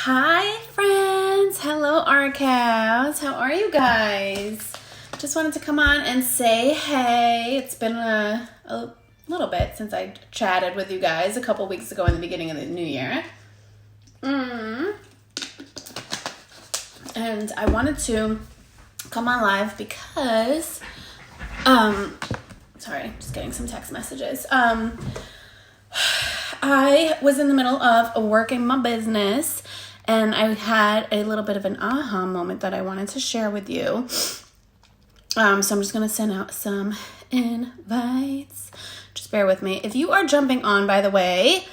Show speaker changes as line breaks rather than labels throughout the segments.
Hi friends, hello RCows, how are you guys? Just wanted to come on and say hey. It's been a little bit since I chatted with you guys a couple weeks ago in the beginning of the new year. And I wanted to come on live because, sorry, just getting some text messages. I was in the middle of working my business and I had a little bit of an aha moment that I wanted to share with you. So I'm just going to send out some invites. Just bear with me. If you are jumping on, by the way,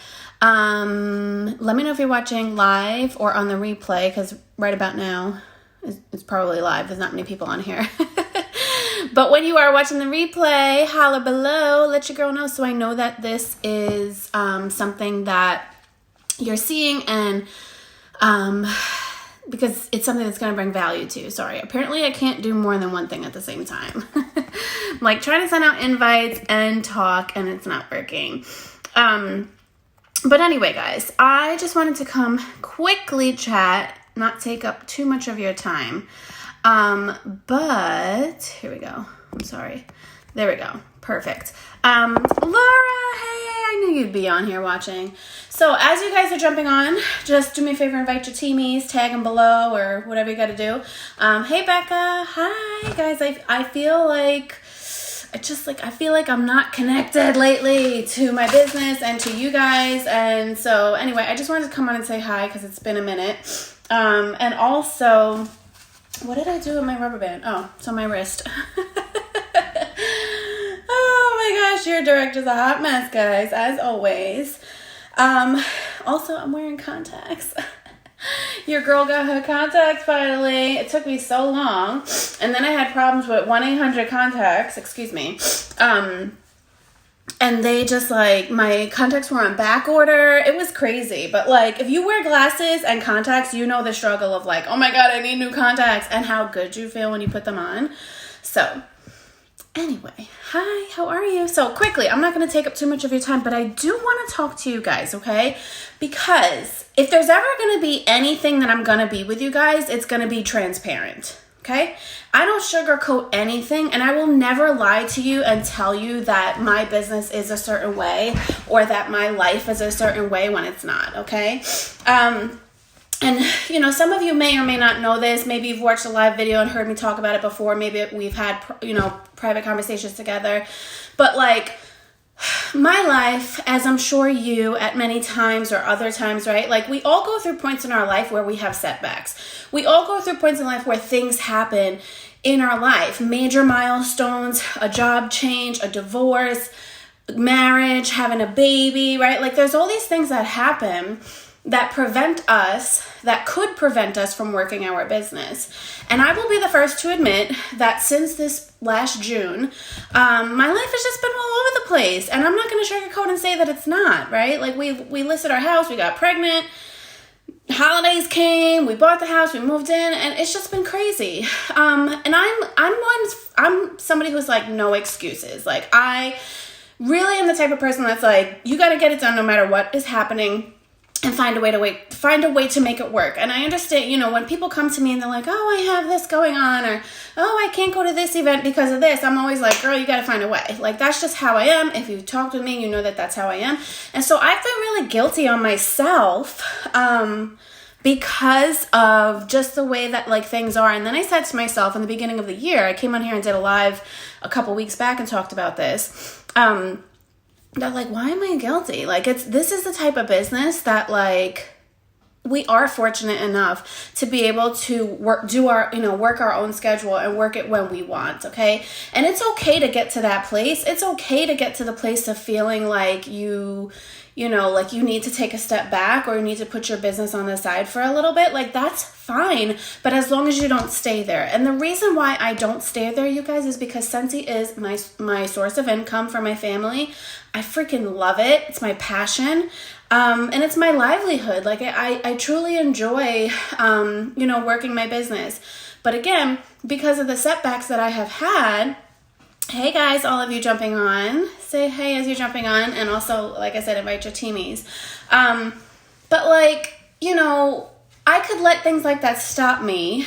let me know if you're watching live or on the replay, because right about now it's probably live. There's not many people on here. But when you are watching the replay, holla below, let your girl know so I know that this is something that you're seeing, and because it's something that's going to bring value to you. Sorry, apparently I can't do more than one thing at the same time. I'm like trying to send out invites and talk, and it's not working. But anyway, guys, I just wanted to come quickly chat, not take up too much of your time. But here we go. I'm sorry. There we go. Perfect. Laura, hey, I knew you'd be on here watching. So as you guys are jumping on, just do me a favor, invite your teamies, tag them below or whatever you got to do. Hey, Becca. Hi, guys. I feel like I'm not connected lately to my business and to you guys. And so anyway, I just wanted to come on and say hi because it's been a minute. And also, what did I do with my rubber band? Oh, it's on my wrist. Oh my gosh, your director's a hot mess, guys, as always. Also, I'm wearing contacts. Your girl got her contacts finally. It took me so long. And then I had problems with 1-800-CONTACTS, excuse me. And they just my contacts were on back order. It was crazy. But if you wear glasses and contacts, you know the struggle of oh my God, I need new contacts, and how good you feel when you put them on. So anyway, hi, how are you? So quickly, I'm not going to take up too much of your time, but I do want to talk to you guys, okay? Because if there's ever going to be anything that I'm going to be with you guys, it's going to be transparent. Okay? I don't sugarcoat anything, and I will never lie to you and tell you that my business is a certain way or that my life is a certain way when it's not, okay? And, some of you may or may not know this. Maybe you've watched a live video and heard me talk about it before. Maybe we've had, private conversations together. But, my life, as I'm sure you at many times or other times, right? We all go through points in our life where we have setbacks. We all go through points in life where things happen in our life. Major milestones, a job change, a divorce, marriage, having a baby, right? There's all these things that happen that could prevent us from working our business. And I will be the first to admit that since this last June, my life has just been all over the place. And I'm not going to sugarcoat and say that it's not, right? We listed our house, we got pregnant, holidays came, we bought the house, we moved in, and it's just been crazy. And I'm somebody who's no excuses. I really am the type of person that's you got to get it done no matter what is happening. And find a way to make it work. And I understand, when people come to me and they're like, oh, I have this going on, or, oh, I can't go to this event because of this. I'm always like, girl, you got to find a way. That's just how I am. If you've talked with me, you know that that's how I am. And so I feel really guilty on myself, because of just the way that things are. And then I said to myself in the beginning of the year, I came on here and did a live a couple weeks back and talked about this, that why am I guilty? This is the type of business that we are fortunate enough to be able to work our own schedule and work it when we want, okay? And it's okay to get to that place. It's okay to get to the place of feeling you need to take a step back or you need to put your business on the side for a little bit. That's fine, but as long as you don't stay there. And the reason why I don't stay there, you guys, is because Scentsy is my source of income for my family. I freaking love it. It's my passion. And it's my livelihood. I truly enjoy, working my business. But again, because of the setbacks that I have had, hey guys, all of you jumping on, say hey as you're jumping on. And also, like I said, invite your teamies. But I could let things like that stop me,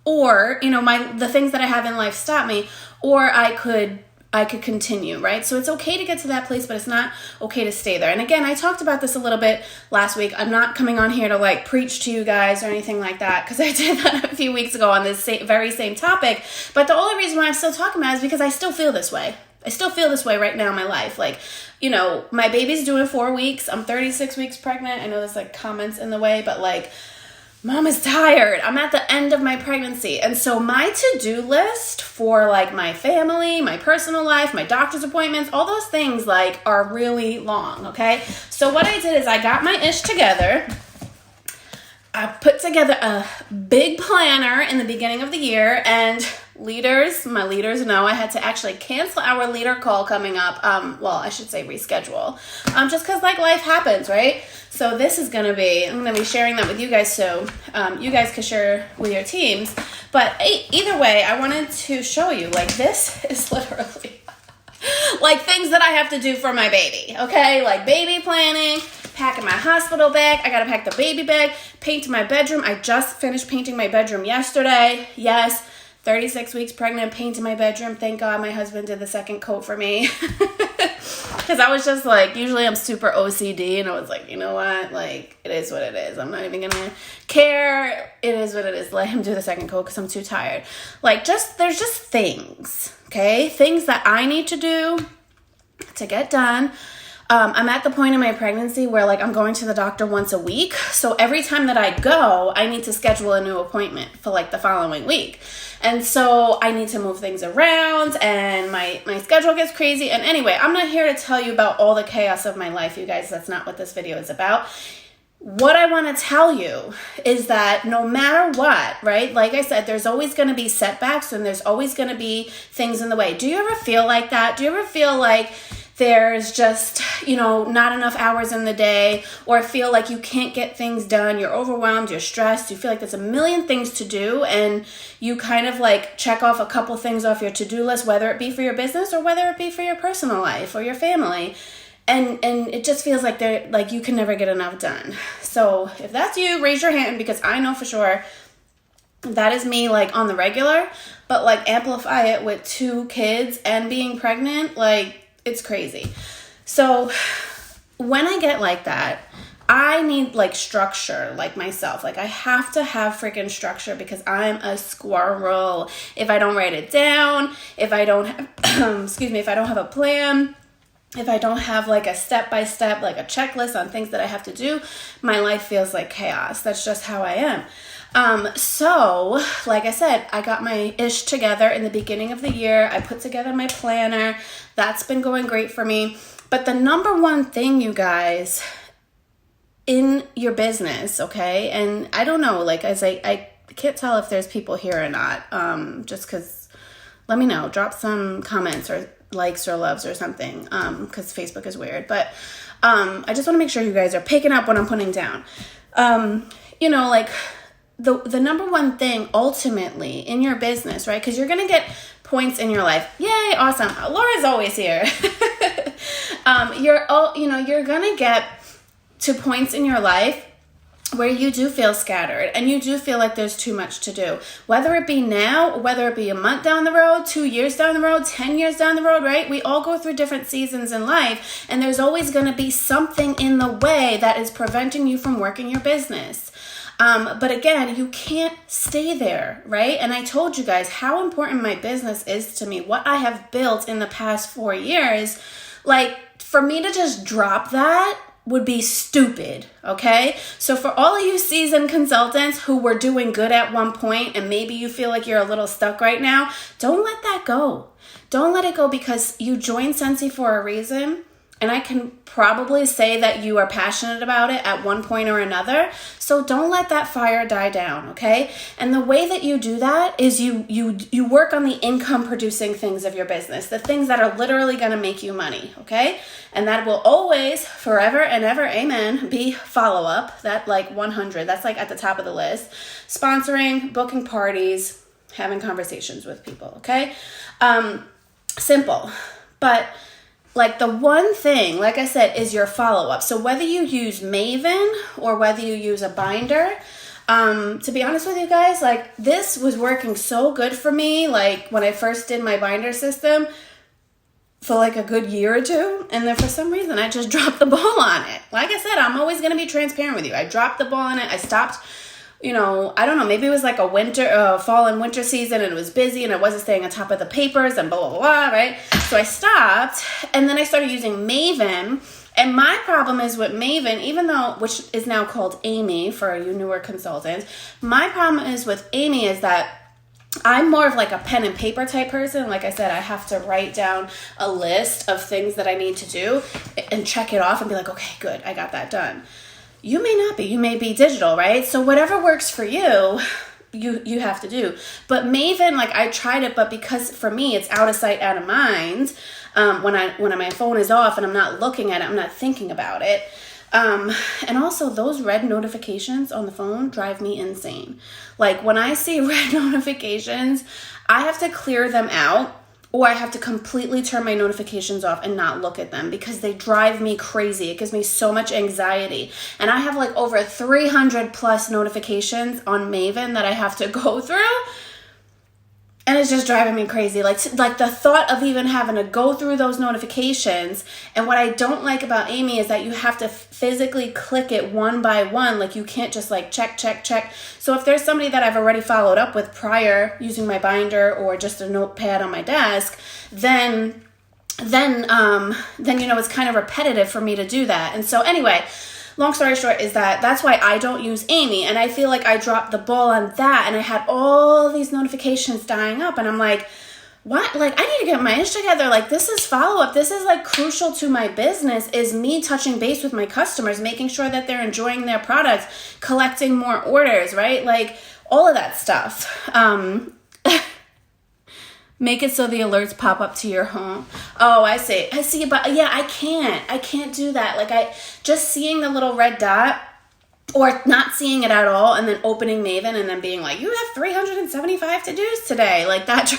or, you know, the things that I have in life stop me, or I could continue, right? So it's okay to get to that place, but it's not okay to stay there. And again, I talked about this a little bit last week. I'm not coming on here to like preach to you guys or anything like that, because I did that a few weeks ago on this very same topic. But the only reason why I'm still talking about it is because I still feel this way. I still feel this way right now in my life. Like, you know, my baby's due in 4 weeks. I'm 36 weeks pregnant. I know there's like comments in the way, but like, Mom is tired. I'm at the end of my pregnancy. And so my to-do list for like my family, my personal life, my doctor's appointments, all those things like are really long, okay? So what I did is I got my ish together. I put together a big planner in the beginning of the year, and my leaders know I had to actually cancel our leader call coming up. Well, I should say reschedule. Just because like life happens, right? So I'm going to be sharing that with you guys so you guys can share with your teams. But either way, I wanted to show you, like, this is literally like things that I have to do for my baby, okay? Like baby planning, packing my hospital bag. I got to pack the baby bag, paint my bedroom. I just finished painting my bedroom yesterday. Yes, 36 weeks pregnant, painting my bedroom. Thank God my husband did the second coat for me. Because I was just like, usually I'm super OCD, and I was like, you know what? Like, it is what it is. I'm not even going to care. It is what it is. Let him do the second coat because I'm too tired. Like, there's just things, okay? Things that I need to do to get done. I'm at the point in my pregnancy where like I'm going to the doctor once a week. So every time that I go, I need to schedule a new appointment for like the following week. And so I need to move things around, and my schedule gets crazy. And anyway, I'm not here to tell you about all the chaos of my life, you guys. That's not what this video is about. What I want to tell you is that no matter what, right? Like I said, there's always going to be setbacks, and there's always going to be things in the way. Do you ever feel like that? Do you ever feel like there's just, you know, not enough hours in the day, or feel like you can't get things done, you're overwhelmed, you're stressed, you feel like there's a million things to do, and you kind of like check off a couple things off your to-do list, whether it be for your business or whether it be for your personal life or your family, and it just feels like you can never get enough done. So if that's you, raise your hand, because I know for sure that is me, like on the regular, but like amplify it with 2 kids and being pregnant, like it's crazy. So when I get like that, I need like structure, like myself. Like I have to have freaking structure, because I'm a squirrel. If I don't write it down, if I don't have, if I don't have a plan, if I don't have like a step-by-step, like a checklist on things that I have to do, my life feels like chaos. That's just how I am. So like I said, I got my ish together in the beginning of the year. I put together my planner. That's been going great for me. But the number one thing, you guys, in your business, okay? And I don't know, like I can't tell if there's people here or not. Just because, let me know. Drop some comments or likes or loves or something, because Facebook is weird. But I just want to make sure you guys are picking up what I'm putting down. You know, like the number one thing ultimately in your business, right? Because you're going to get points in your life. Yay, awesome. Laura's always here. You're going to get to points in your life where you do feel scattered and you do feel like there's too much to do, whether it be now, whether it be a month down the road, 2 years down the road, 10 years down the road, right? We all go through different seasons in life, and there's always going to be something in the way that is preventing you from working your business. But again, you can't stay there, right? And I told you guys how important my business is to me, what I have built in the past 4 years. Like, for me to just drop that would be stupid, okay? So for all of you seasoned consultants who were doing good at one point, and maybe you feel like you're a little stuck right now, don't let that go. Don't let it go, because you joined Scentsy for a reason. And I can probably say that you are passionate about it at one point or another. So don't let that fire die down, okay? And the way that you do that is you work on the income producing things of your business, the things that are literally going to make you money, okay? And that will always, forever and ever, amen, be follow-up. That like 100, that's like at the top of the list. Sponsoring, booking parties, having conversations with people, okay? Simple. But like the one thing, like I said, is your follow-up. So whether you use Maven or whether you use a binder, to be honest with you guys, like this was working so good for me. Like when I first did my binder system for like a good year or two, and then for some reason I just dropped the ball on it. Like I said, I'm always going to be transparent with you. I dropped the ball on it. I stopped, I don't know, maybe it was like a fall and winter season and it was busy and I wasn't staying on top of the papers and blah, blah, blah, right? So I stopped, and then I started using Maven. And my problem is with Maven, which is now called Amy for you newer consultants, my problem is with Amy is that I'm more of like a pen and paper type person. Like I said, I have to write down a list of things that I need to do and check it off and be like, okay, good, I got that done. You may not be. You may be digital, right? So whatever works for you, you have to do. But Maven, like I tried it, but because for me it's out of sight, out of mind. When my phone is off and I'm not looking at it, I'm not thinking about it. And also those red notifications on the phone drive me insane. Like when I see red notifications, I have to clear them out, or I have to completely turn my notifications off and not look at them because they drive me crazy. It gives me so much anxiety. And I have like over 300 plus notifications on Maven that I have to go through. And it's just driving me crazy. Like the thought of even having to go through those notifications. And what I don't like about Amy is that you have to physically click it one by one. Like you can't just like check. So if there's somebody that I've already followed up with prior using my binder or just a notepad on my desk, then it's kind of repetitive for me to do that. And so anyway, long story short is that's why I don't use Amy. And I feel like I dropped the ball on that, and I had all these notifications dying up, and I'm like, what? Like, I need to get my ish together. Like, this is follow-up. This is like crucial to my business, is me touching base with my customers, making sure that they're enjoying their products, collecting more orders, right? Like all of that stuff. Make it so the alerts pop up to your home. Oh, I see. But yeah, I can't do that. Like just seeing the little red dot or not seeing it at all and then opening Maven and then being like, you have 375 to-dos today. Like that,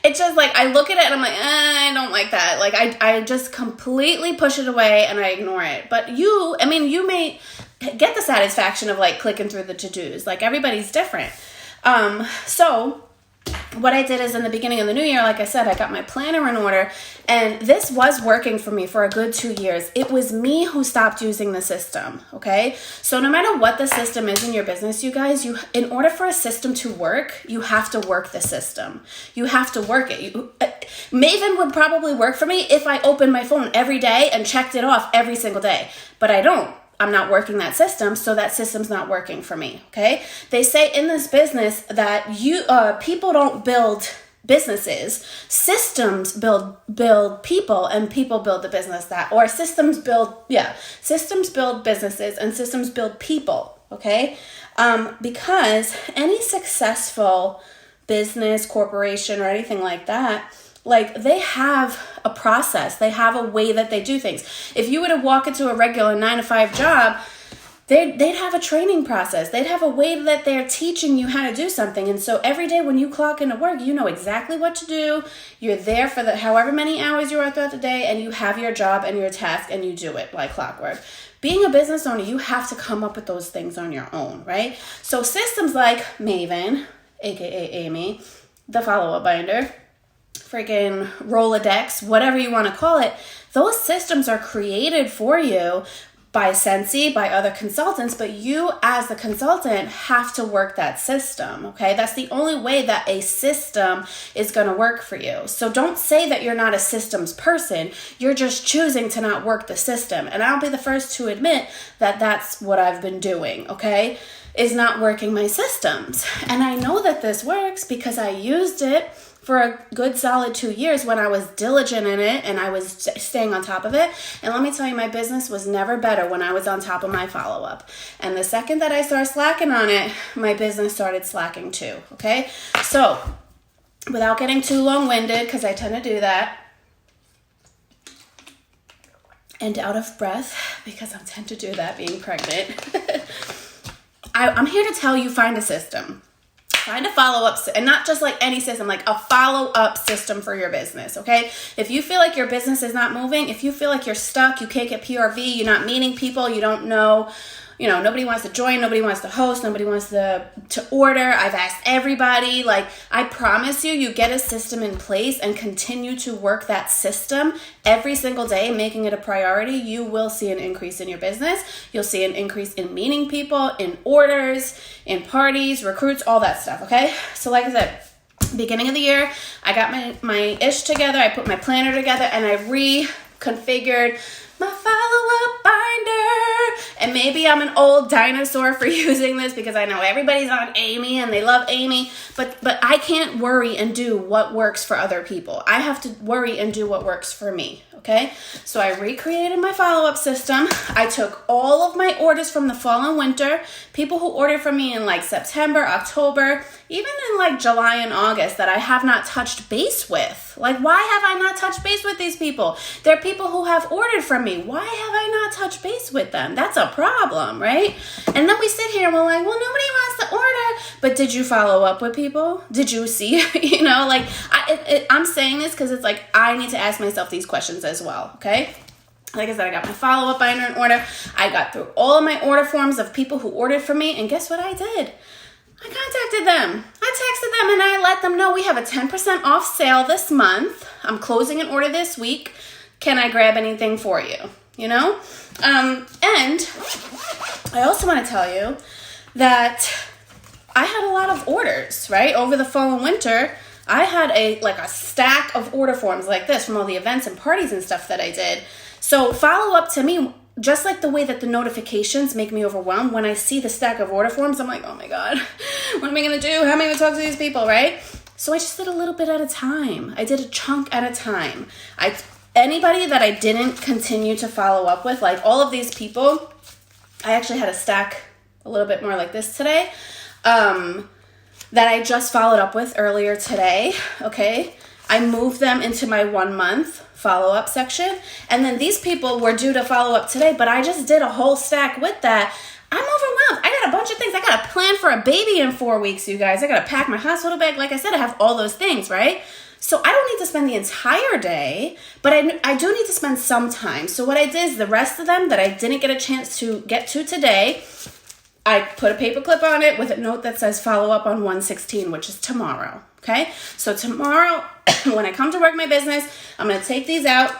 it's just like, I look at it and I'm like, I don't like that. Like I just completely push it away and I ignore it. But you may get the satisfaction of like clicking through the to-dos. Like everybody's different. So what I did is in the beginning of the new year, like I said, I got my planner in order, and this was working for me for a good 2 years. It was me who stopped using the system, okay? So no matter what the system is in your business, you guys, in order for a system to work, you have to work the system. You have to work it. Maven would probably work for me if I opened my phone every day and checked it off every single day, but I don't. I'm not working that system, so that system's not working for me, okay? They say in this business that people don't build businesses. Systems build people, and people build the business systems build businesses, and systems build people, okay? Because any successful business, corporation, or anything like that, like they have a process, they have a way that they do things. If you were to walk into a regular 9-to-5 job, they'd have a training process. They'd have a way that they're teaching you how to do something. And so every day when you clock into work, you know exactly what to do. You're there for however many hours you are throughout the day, and you have your job and your task and you do it like clockwork. Being a business owner, you have to come up with those things on your own, right? So systems like Maven, aka Amy, the follow-up binder, freaking Rolodex, whatever you want to call it, those systems are created for you by Scentsy, by other consultants, but you as the consultant have to work that system, okay? That's the only way that a system is going to work for you. So don't say that you're not a systems person. You're just choosing to not work the system. And I'll be the first to admit that that's what I've been doing, okay? Is not working my systems. And I know that this works because I used it for a good solid 2 years when I was diligent in it and I was staying on top of it. And let me tell you, my business was never better when I was on top of my follow-up. And the second that I started slacking on it, my business started slacking too, okay? So without getting too long-winded, because I tend to do that, and out of breath, because I tend to do that being pregnant, I'm here to tell you, find a system. Find a follow-up, and not just like any system, like a follow-up system for your business, okay? If you feel like your business is not moving, if you feel like you're stuck, you can't get PRV, you're not meeting people, you don't know, nobody wants to join, nobody wants to host, nobody wants to order. I've asked everybody. Like, I promise you get a system in place and continue to work that system every single day, making it a priority, you will see an increase in your business. You'll see an increase in meeting people, in orders, in parties, recruits, all that stuff, okay? So like I said, beginning of the year, I got my ish together, I put my planner together, and I reconfigured my follow-up binder. And maybe I'm an old dinosaur for using this because I know everybody's on Amy and they love Amy, but I can't worry and do what works for other people. I have to worry and do what works for me, okay? So I recreated my follow-up system. I took all of my orders from the fall and winter, people who ordered from me in like September, October, even in like July and August that I have not touched base with. Like, why have I not touched base with these people? They're people who have ordered from me. Why have I not touched base with them? That's a problem, right? And then we sit here and we're like, well, nobody wants to order. But did you follow up with people? Did you see? I'm saying this because it's like I need to ask myself these questions as well, okay? Like I said, I got my follow-up binder in order. I got through all of my order forms of people who ordered from me. And guess what I did? I contacted them. I texted them and I let them know we have a 10% off sale this month. I'm closing an order this week. Can I grab anything for you? And I also want to tell you that I had a lot of orders, right? Over the fall and winter, I had a stack of order forms like this from all the events and parties and stuff that I did. So follow up to me, just like the way that the notifications make me overwhelmed, when I see the stack of order forms, I'm like, oh my God, what am I going to do? How am I going to talk to these people, right? So I just did a little bit at a time. I did a chunk at a time. Anybody that I didn't continue to follow up with, like all of these people, I actually had a stack a little bit more like this today, that I just followed up with earlier today, okay? I moved them into my 1 month follow-up section. And then these people were due to follow up today, but I just did a whole stack with that. I'm overwhelmed. I got a bunch of things. I got a plan for a baby in 4 weeks, you guys. I got to pack my hospital bag. Like I said, I have all those things, right? So I don't need to spend the entire day, but I do need to spend some time. So what I did is the rest of them that I didn't get a chance to get to today, I put a paper clip on it with a note that says follow up on 1/16, which is tomorrow. Okay, so tomorrow, when I come to work my business, I'm going to take these out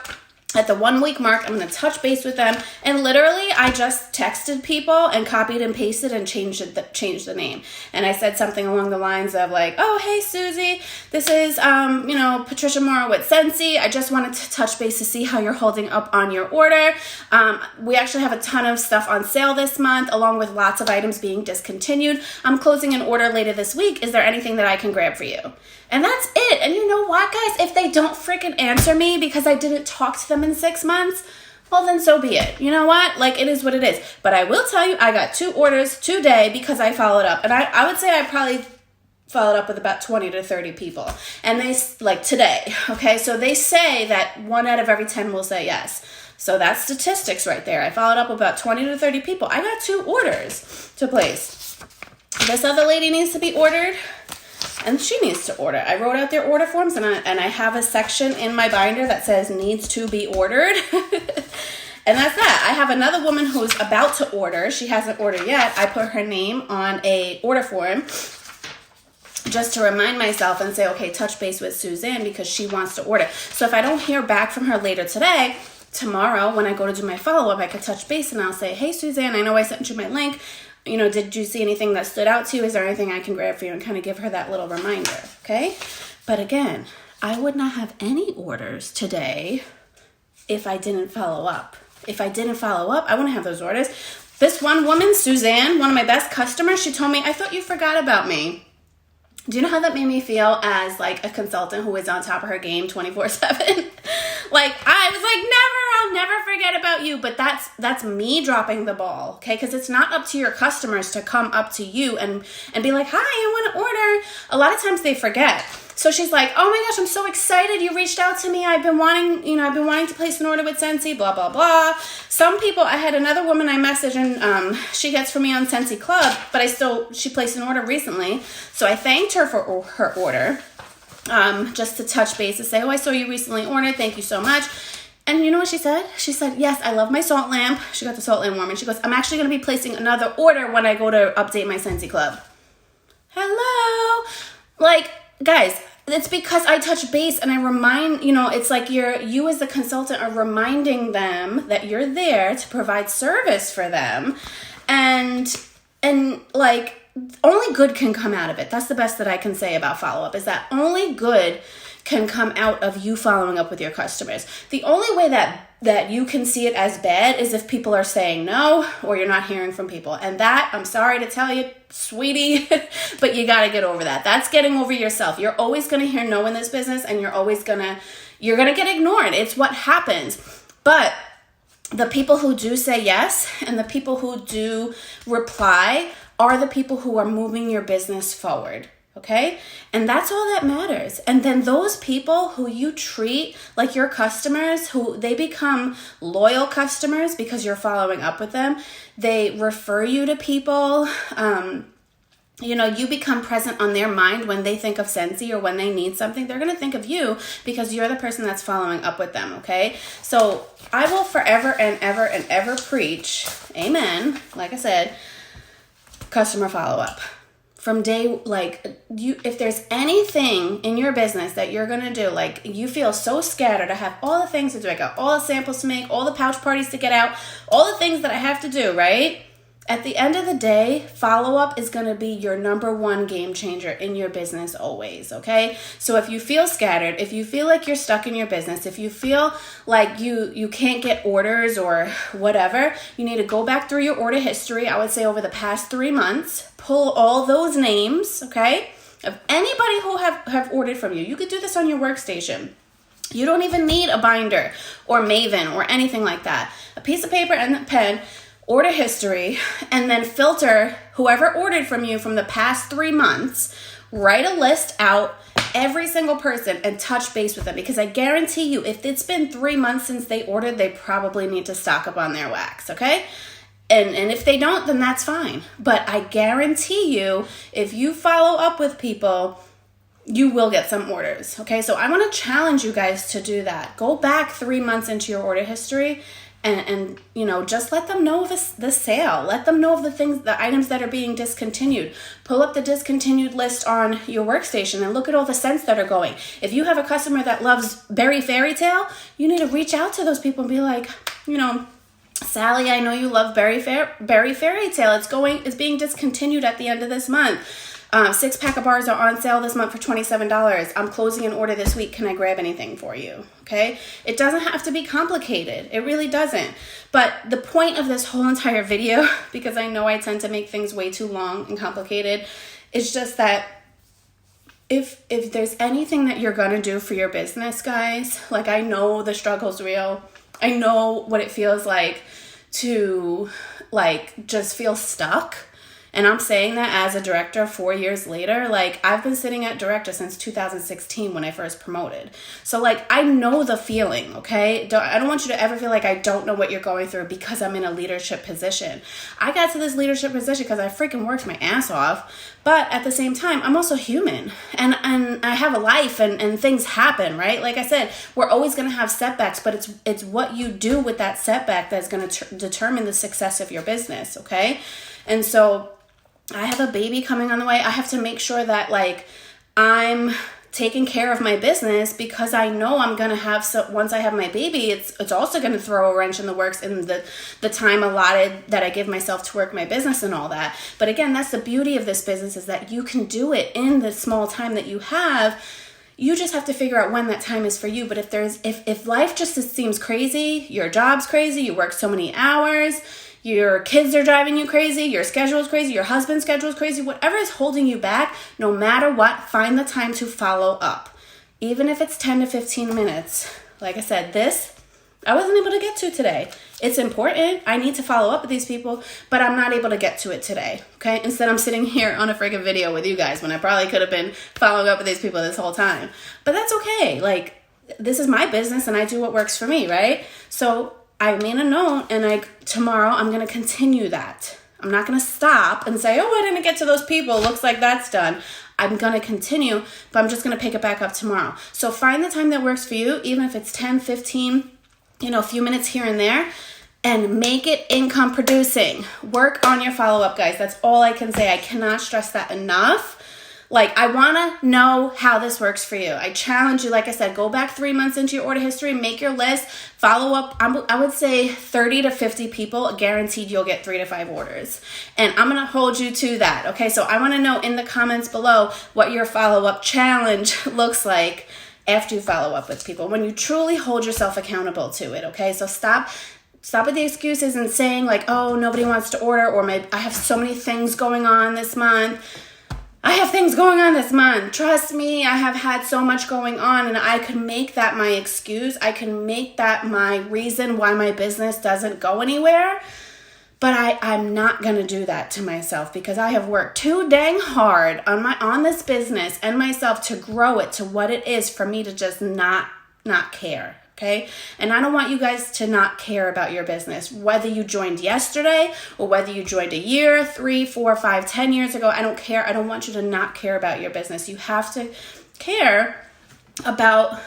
at the 1 week mark. I'm going to touch base with them. And literally, I just texted people and copied and pasted and changed the name. And I said something along the lines of like, oh, hey, Susie, this is, Patricia Morrow with Scentsy. I just wanted to touch base to see how you're holding up on your order. We actually have a ton of stuff on sale this month, along with lots of items being discontinued. I'm closing an order later this week. Is there anything that I can grab for you? And that's it. And you know what, guys? If they don't freaking answer me because I didn't talk to them in 6 months, well, then so be it. You know what? Like, it is what it is. But I will tell you, I got 2 orders today because I followed up. And I would say I probably followed up with about 20 to 30 people. And they, like, today, okay? So they say that 1 out of every 10 will say yes. So that's statistics right there. I followed up with about 20 to 30 people. I got 2 orders to place. This other lady needs to be ordered. And she needs to order. I wrote out their order forms, and I have a section in my binder that says needs to be ordered. And that's that. I have another woman who's about to order. She hasn't ordered yet. I put her name on a order form just to remind myself and say, okay, touch base with Suzanne because she wants to order. So if I don't hear back from her later today, tomorrow when I go to do my follow-up, I could touch base and I'll say, hey, Suzanne, I know I sent you my link. Did you see anything that stood out to you? Is there anything I can grab for you? And kind of give her that little reminder, okay? But again, I would not have any orders today if I didn't follow up. If I didn't follow up, I wouldn't have those orders. This one woman, Suzanne, one of my best customers, she told me, I thought you forgot about me. Do you know how that made me feel as like a consultant who is on top of her game 24/7? Like, I was like, I'll never forget about you. But that's me dropping the ball, okay? Because it's not up to your customers to come up to you and be like, hi, I want to order. A lot of times they forget. So she's like, oh my gosh, I'm so excited you reached out to me. I've been wanting to place an order with Scentsy, blah, blah, blah. Some people, I had another woman I messaged, and she gets from me on Scentsy Club, but she placed an order recently. So I thanked her for her order, just to touch base and say, oh, I saw you recently ordered. Thank you so much. And you know what she said? She said, yes, I love my salt lamp. She got the salt lamp warmer. And she goes, I'm actually going to be placing another order when I go to update my Scentsy Club. Hello? Like, guys, it's because I touch base and I remind, it's like you as the consultant are reminding them that you're there to provide service for them. And like, only good can come out of it. That's the best that I can say about follow-up, is that only good can come out of you following up with your customers. The only way that you can see it as bad is if people are saying no, or you're not hearing from people. And that, I'm sorry to tell you, sweetie, but you got to get over that. That's getting over yourself. You're always going to hear no in this business, and you're going to get ignored. It's what happens. But the people who do say yes and the people who do reply are the people who are moving your business forward. Okay? And that's all that matters. And then those people who you treat like your customers, who they become loyal customers because you're following up with them. They refer you to people. You become present on their mind when they think of Scentsy or when they need something. They're going to think of you because you're the person that's following up with them. Okay? So I will forever and ever preach, amen, like I said, customer follow-up. From day, if there's anything in your business that you're going to do, like you feel so scattered, I have all the things to do, I got all the samples to make, all the pouch parties to get out, all the things that I have to do, right? At the end of the day, follow-up is going to be your number one game changer in your business always, okay? So if you feel scattered, if you feel like you're stuck in your business, if you feel like you can't get orders or whatever, you need to go back through your order history, I would say over the past 3 months, pull all those names, okay, of anybody who have ordered from you. You could do this on your workstation. You don't even need a binder or Maven or anything like that. A piece of paper and a pen, order history, and then filter whoever ordered from you from the past 3 months. Write a list out, every single person, and touch base with them, because I guarantee you, if it's been 3 months since they ordered, they probably need to stock up on their wax, okay? And if they don't, then that's fine. But I guarantee you, if you follow up with people, you will get some orders, okay? So I want to challenge you guys to do that. Go back 3 months into your order history and just let them know of the sale. Let them know of the items that are being discontinued. Pull up the discontinued list on your workstation and look at all the scents that are going. If you have a customer that loves Berry Fairy Tale, you need to reach out to those people and be like, Sally, I know you love Berry Fairy Tale. It's being discontinued at the end of this month. 6-pack of bars are on sale this month for $27. I'm closing an order this week. Can I grab anything for you? Okay? It doesn't have to be complicated. It really doesn't. But the point of this whole entire video, because I know I tend to make things way too long and complicated, is just that if there's anything that you're going to do for your business, guys, like I know the struggle's real. I know what it feels like to just feel stuck. And I'm saying that as a director 4 years later. I've been sitting at director since 2016 when I first promoted. So I know the feeling, okay? I don't want you to ever feel like I don't know what you're going through because I'm in a leadership position. I got to this leadership position because I freaking worked my ass off. But at the same time, I'm also human. And I have a life and things happen, right? Like I said, we're always going to have setbacks, but it's what you do with that setback that's going to determine the success of your business, okay? And so I have a baby coming on the way. I have to make sure that I'm taking care of my business, because I know I'm going to have, once I have my baby, it's also going to throw a wrench in the works in the time allotted that I give myself to work my business and all that. But again, that's the beauty of this business, is that you can do it in the small time that you have. You just have to figure out when that time is for you. But if life just seems crazy, your job's crazy, you work so many hours, your kids are driving you crazy, your schedule is crazy, your husband's schedule is crazy, whatever is holding you back, no matter what, find the time to follow up. Even if it's 10 to 15 minutes. Like I said, this I wasn't able to get to today. It's important. I need to follow up with these people, but I'm not able to get to it today, okay? Instead, I'm sitting here on a freaking video with you guys when I probably could have been following up with these people this whole time. But that's okay. Like, this is my business and I do what works for me, right? So I made a note, and tomorrow I'm going to continue that. I'm not going to stop and say, oh, I didn't get to those people. Looks like that's done. I'm going to continue, but I'm just going to pick it back up tomorrow. So find the time that works for you, even if it's 10, 15, a few minutes here and there, and make it income producing. Work on your follow-up, guys. That's all I can say. I cannot stress that enough. Like, I want to know how this works for you. I challenge you, like I said, go back 3 months into your order history, make your list, follow up. I would say 30 to 50 people, guaranteed you'll get 3 to 5 orders. And I'm going to hold you to that, okay? So I want to know in the comments below what your follow-up challenge looks like after you follow up with people, when you truly hold yourself accountable to it, okay? So stop with the excuses and saying like, oh, nobody wants to order, or I have so many things going on this month. I have things going on this month. Trust me, I have had so much going on, and I can make that my excuse. I can make that my reason why my business doesn't go anywhere. But I'm not going to do that to myself, because I have worked too dang hard on this business and myself to grow it to what it is for me to just not care. Okay? And I don't want you guys to not care about your business, whether you joined yesterday or whether you joined a year, 3, 4, 5, 10 years ago. I don't care. I don't want you to not care about your business. You have to care about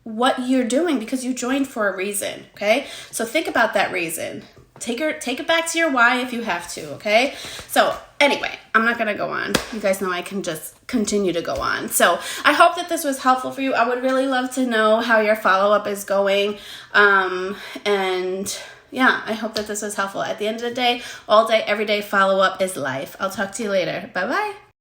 what you're doing, because you joined for a reason. Okay? So think about that reason. Take it back to your why if you have to, okay? So anyway, I'm not going to go on. You guys know I can just continue to go on. So I hope that this was helpful for you. I would really love to know how your follow-up is going. And yeah, I hope that this was helpful. At the end of the day, all day, every day, follow-up is life. I'll talk to you later. Bye-bye.